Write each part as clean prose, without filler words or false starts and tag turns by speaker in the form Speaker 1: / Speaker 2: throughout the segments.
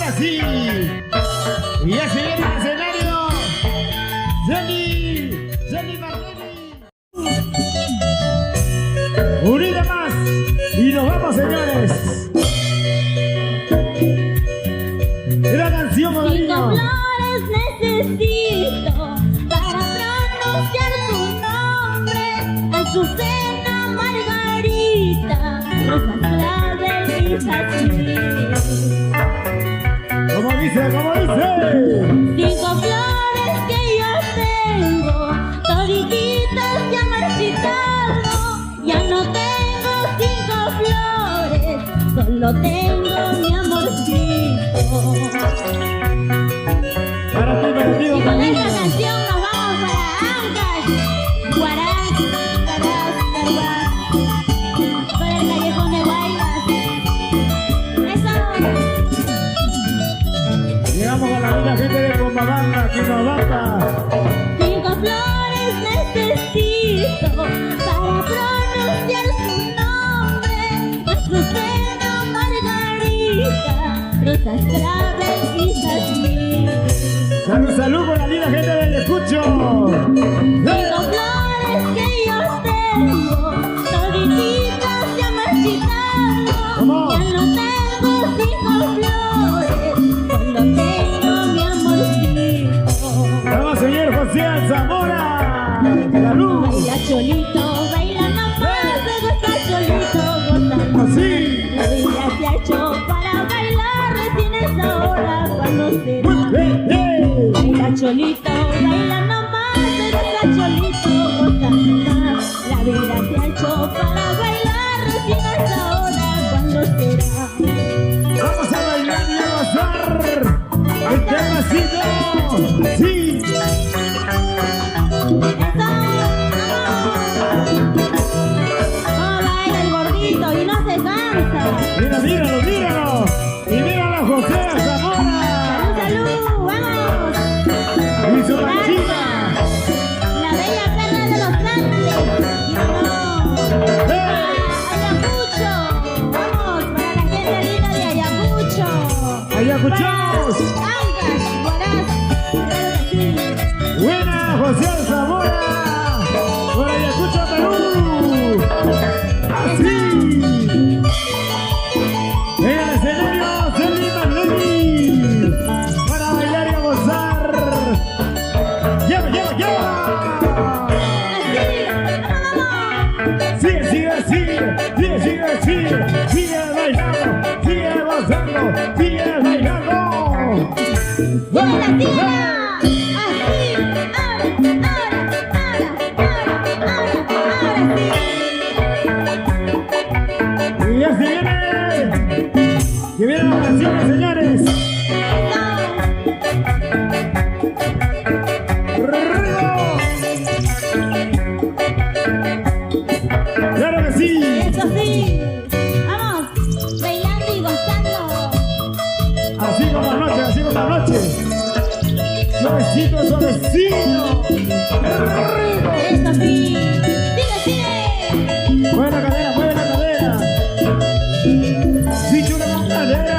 Speaker 1: ahora sí. Y ya se viene el escenario. Jenny Martelli. Unida más. Y nos vamos, señores. La canción, Madalina.
Speaker 2: 5 flores necesito para pronunciar tu nombre. Azucena, margarita, rosa clavel y jazmín.
Speaker 1: ¿Cómo dice?
Speaker 2: 5 flores que yo tengo, toditas ya marchitado. Ya no tengo 5 flores, solo tengo mi amorcito.
Speaker 1: Para ti,
Speaker 2: Y con
Speaker 1: Madalina.
Speaker 2: esta canción nos vamos para Ancash, Huaraz, Caraz, Carhuaz, para el callejón de Guaymas. Eso.
Speaker 1: Llegamos a la linda gente de Combabamba, Quimabamba.
Speaker 2: 5 flores necesito para pronunciar su nombre. Azucena, margarita, rosas claves y jazmín.
Speaker 1: Salud con la linda gente del Escucho.
Speaker 2: 5 flores que yo tengo, todititas ya marchitado.
Speaker 1: ¿Cómo?
Speaker 2: Ya no tengo 5 flores, solo tengo mi amorcito.
Speaker 1: Vamos, señor José Zamora. Salud.
Speaker 2: Baila cholito, baila nomás, luego está cholito gozando.
Speaker 1: Así.
Speaker 2: La vida se ha hecho para bailar, recién es ahora cuando será. Baila cholito, baila nomás, luego está cholito gozando más. La vida se ha hecho para bailar, recién es ahora cuando será.
Speaker 1: Vamos a bailar y a gozar. El temacito. Sí.
Speaker 2: ¡Oh, baila el gordito y no se cansa!
Speaker 1: Míralo. Y míralo a José Zamora.
Speaker 2: ¡Salud! ¡Vamos!
Speaker 1: Y su manchita.
Speaker 2: La bella perla de los Andes. ¡Ayacucho! ¡Vamos! Para la gente linda de Ayacucho.
Speaker 1: Ayacuchamos.
Speaker 2: Ancash, Huaraz. Claro que sí.
Speaker 1: Buena, José Zamora. Por Ayacucho, Perú. Así. En el escenario, Jenny Martelli. Para bailar y a gozar. ¡Lleva! Sigue bailando, sigue gozando, sigue bailando.
Speaker 2: ¡Sigue la tierra! Así, ahora sí.
Speaker 1: Y ya se viene. Que vienen las canciones, señores. Claro que sí.
Speaker 2: Eso sí. Vamos, bailando y gozando.
Speaker 1: Así como anoche. Suavecito.
Speaker 2: Eso sí. Sigue.
Speaker 1: Mueve la cadera. Si tú le con cadera.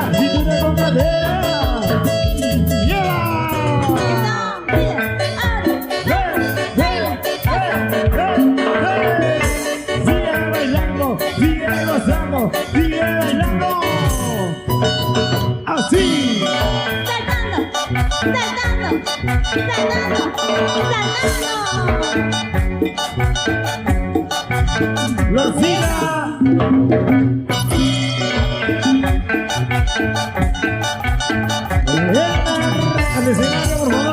Speaker 1: ¡Lleva! Sigue gozando. Así.
Speaker 2: Saltando.
Speaker 1: Florcita. Al escenario, por favor.